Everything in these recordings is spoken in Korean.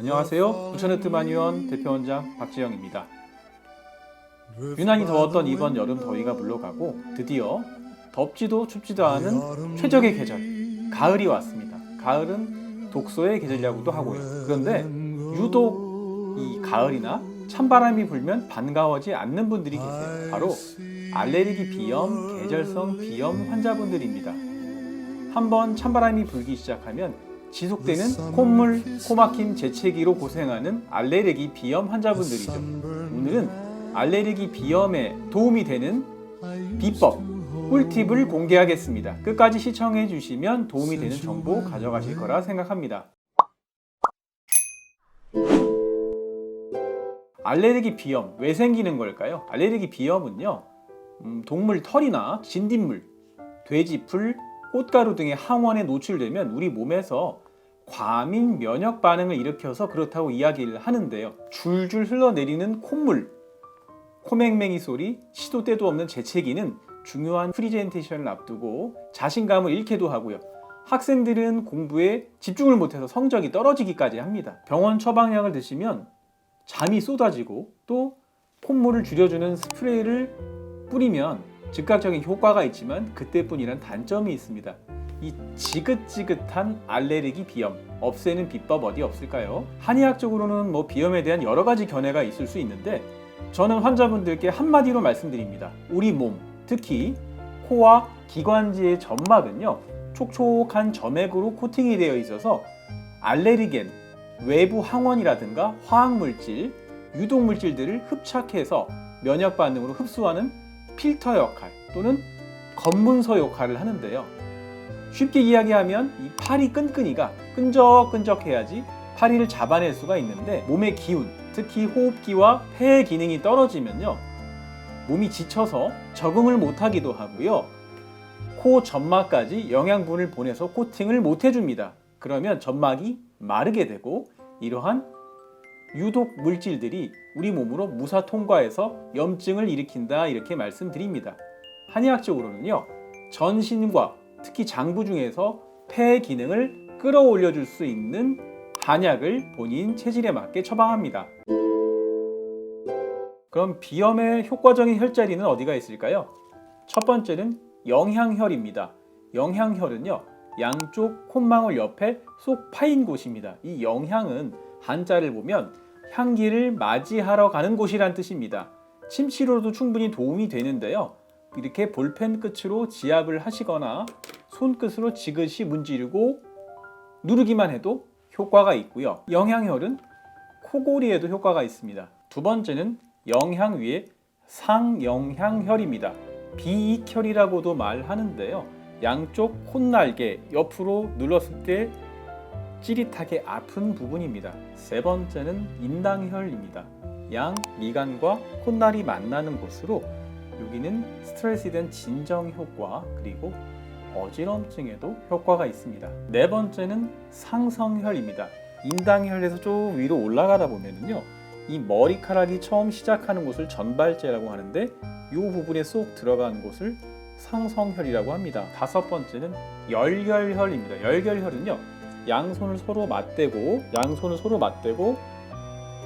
안녕하세요. 부천의트만의원 대표원장 박지영입니다. 유난히 더웠던 이번 여름 더위가 물러가고 드디어 덥지도 춥지도 않은 최적의 계절, 가을이 왔습니다. 가을은 독서의 계절이라고도 하고요. 그런데 유독 이 가을이나 찬바람이 불면 반가워하지 않는 분들이 계세요. 바로 알레르기 비염, 계절성 비염 환자분들입니다. 한번 찬바람이 불기 시작하면 지속되는 콧물, 코막힘, 재채기로 고생하는 알레르기 비염 환자분들이죠. 오늘은 알레르기 비염에 도움이 되는 비법, 꿀팁을 공개하겠습니다. 끝까지 시청해 주시면 도움이 되는 정보 가져가실 거라 생각합니다. 알레르기 비염 왜 생기는 걸까요? 알레르기 비염은요, 동물 털이나 진딧물, 돼지 풀, 꽃가루 등의 항원에 노출되면 우리 몸에서 과민 면역 반응을 일으켜서 그렇다고 이야기를 하는데요. 줄줄 흘러내리는 콧물, 코맹맹이 소리, 시도 때도 없는 재채기는 중요한 프리젠테이션을 앞두고 자신감을 잃게도 하고요. 학생들은 공부에 집중을 못해서 성적이 떨어지기까지 합니다. 병원 처방약을 드시면 잠이 쏟아지고 또 콧물을 줄여주는 스프레이를 뿌리면 즉각적인 효과가 있지만 그때뿐이란 단점이 있습니다. 이 지긋지긋한 알레르기 비염 없애는 비법 어디 없을까요? 한의학적으로는 비염에 대한 여러 가지 견해가 있을 수 있는데 저는 환자분들께 한마디로 말씀드립니다. 우리 몸, 특히 코와 기관지의 점막은요, 촉촉한 점액으로 코팅이 되어 있어서 알레르겐, 외부 항원이라든가 화학물질, 유독물질들을 흡착해서 면역 반응으로 흡수하는 필터 역할 또는 검문소 역할을 하는데요. 쉽게 이야기하면 이 파리 끈끈이가 끈적끈적해야지 파리를 잡아낼 수가 있는데 몸의 기운, 특히 호흡기와 폐의 기능이 떨어지면요, 몸이 지쳐서 적응을 못하기도 하고요. 코 점막까지 영양분을 보내서 코팅을 못 해줍니다. 그러면 점막이 마르게 되고 이러한 유독 물질들이 우리 몸으로 무사 통과해서 염증을 일으킨다, 이렇게 말씀드립니다. 한의학적으로는요, 전신과 특히 장부 중에서 폐의 기능을 끌어올려 줄 수 있는 한약을 본인 체질에 맞게 처방합니다. 그럼 비염의 효과적인 혈자리는 어디가 있을까요? 첫 번째는 영향혈입니다. 영향혈은요, 양쪽 콧망울 옆에 쏙 파인 곳입니다. 이 영향은 한자를 보면 향기를 맞이하러 가는 곳이란 뜻입니다. 침치료로도 충분히 도움이 되는데요. 이렇게 볼펜 끝으로 지압을 하시거나 손끝으로 지그시 문지르고 누르기만 해도 효과가 있고요. 영향혈은 코골이에도 효과가 있습니다. 두 번째는 영향 위에 상영향혈입니다. 비익혈이라고도 말하는데요. 양쪽 콧날개 옆으로 눌렀을 때 찌릿하게 아픈 부분입니다. 세 번째는 인당혈입니다. 양 미간과 콧날이 만나는 곳으로 여기는 스트레스에 대한 진정 효과 그리고 어지럼증에도 효과가 있습니다. 네 번째는 상성혈입니다. 인당혈에서 좀 위로 올라가다 보면요, 이 머리카락이 처음 시작하는 곳을 전발제라고 하는데 이 부분에 쏙 들어간 곳을 상성혈이라고 합니다. 다섯 번째는 열결혈입니다. 열결혈은요, 양손을 서로 맞대고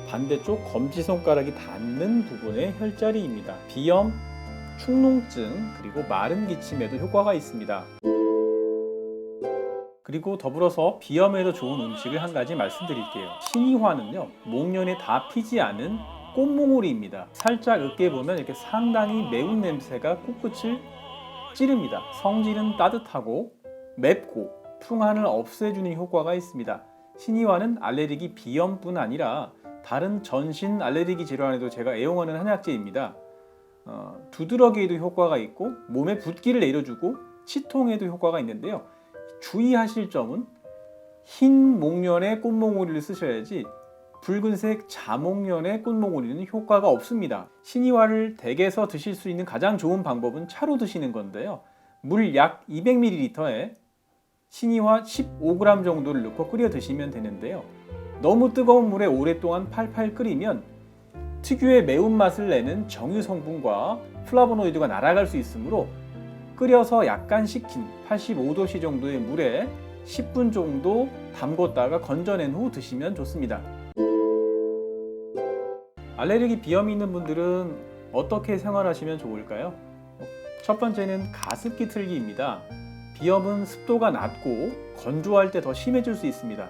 반대쪽 검지손가락이 닿는 부분의 혈자리입니다. 비염, 축농증, 그리고 마른 기침에도 효과가 있습니다. 그리고 더불어서 비염에도 좋은 음식을 한 가지 말씀드릴게요. 신이화는요, 목련에 다 피지 않은 꽃몽오리입니다. 살짝 으깨보면 이렇게 상당히 매운 냄새가 코끝을 찌릅니다. 성질은 따뜻하고 맵고 풍한을 없애주는 효과가 있습니다. 신이화는 알레르기 비염뿐 아니라 다른 전신 알레르기 질환에도 제가 애용하는 한약재입니다. 두드러기에도 효과가 있고 몸에 붓기를 내려주고 치통에도 효과가 있는데요. 주의하실 점은 흰 목련의 꽃몽오리를 쓰셔야지 붉은색 자목련의 꽃몽오리는 효과가 없습니다. 신이화를 댁에서 드실 수 있는 가장 좋은 방법은 차로 드시는 건데요. 물 약 200ml에 신이화 15g 정도를 넣고 끓여 드시면 되는데요. 너무 뜨거운 물에 오랫동안 팔팔 끓이면 특유의 매운맛을 내는 정유 성분과 플라보노이드가 날아갈 수 있으므로 끓여서 약간 식힌 85도씨 정도의 물에 10분 정도 담궜다가 건져낸 후 드시면 좋습니다. 알레르기 비염이 있는 분들은 어떻게 생활하시면 좋을까요? 첫 번째는 가습기 틀기입니다. 비염은 습도가 낮고 건조할 때 더 심해질 수 있습니다.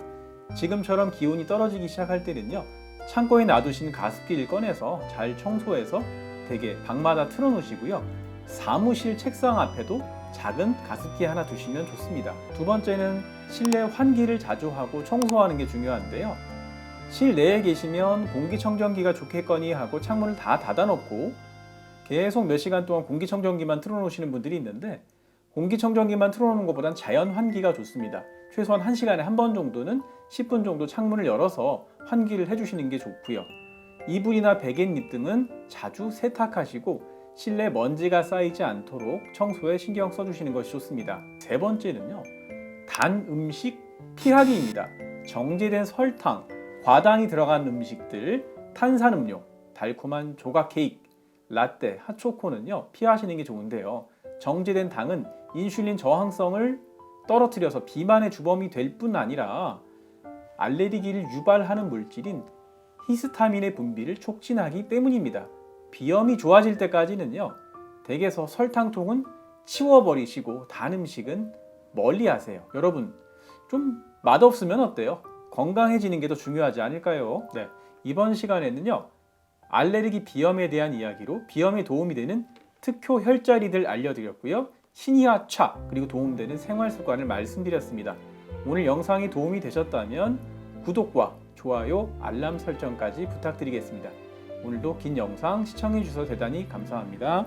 지금처럼 기온이 떨어지기 시작할 때는요, 창고에 놔두신 가습기를 꺼내서 잘 청소해서 대개 방마다 틀어놓으시고요. 사무실 책상 앞에도 작은 가습기 하나 두시면 좋습니다. 두 번째는 실내 환기를 자주 하고 청소하는 게 중요한데요. 실내에 계시면 공기청정기가 좋겠거니 하고 창문을 다 닫아놓고 계속 몇 시간 동안 공기청정기만 틀어놓으시는 분들이 있는데, 공기청정기만 틀어놓는 것보단 자연 환기가 좋습니다. 최소한 1시간에 한 번 정도는 10분 정도 창문을 열어서 환기를 해주시는 게 좋고요. 이불이나 베갯잎 등은 자주 세탁하시고 실내 먼지가 쌓이지 않도록 청소에 신경 써주시는 것이 좋습니다. 세 번째는요, 단 음식 피하기입니다. 정제된 설탕, 과당이 들어간 음식들, 탄산음료, 달콤한 조각 케이크, 라떼, 핫초코는요 피하시는 게 좋은데요. 정제된 당은 인슐린 저항성을 떨어뜨려서 비만의 주범이 될 뿐 아니라 알레르기를 유발하는 물질인 히스타민의 분비를 촉진하기 때문입니다. 비염이 좋아질 때까지는요, 댁에서 설탕통은 치워버리시고 단 음식은 멀리 하세요. 여러분, 좀 맛없으면 어때요? 건강해지는 게 더 중요하지 않을까요? 네, 이번 시간에는요, 알레르기 비염에 대한 이야기로 비염에 도움이 되는 특효 혈자리들 알려드렸고요. 신의하차, 그리고 도움되는 생활습관을 말씀드렸습니다. 오늘 영상이 도움이 되셨다면 구독과 좋아요, 알람 설정까지 부탁드리겠습니다. 오늘도 긴 영상 시청해 주셔서 대단히 감사합니다.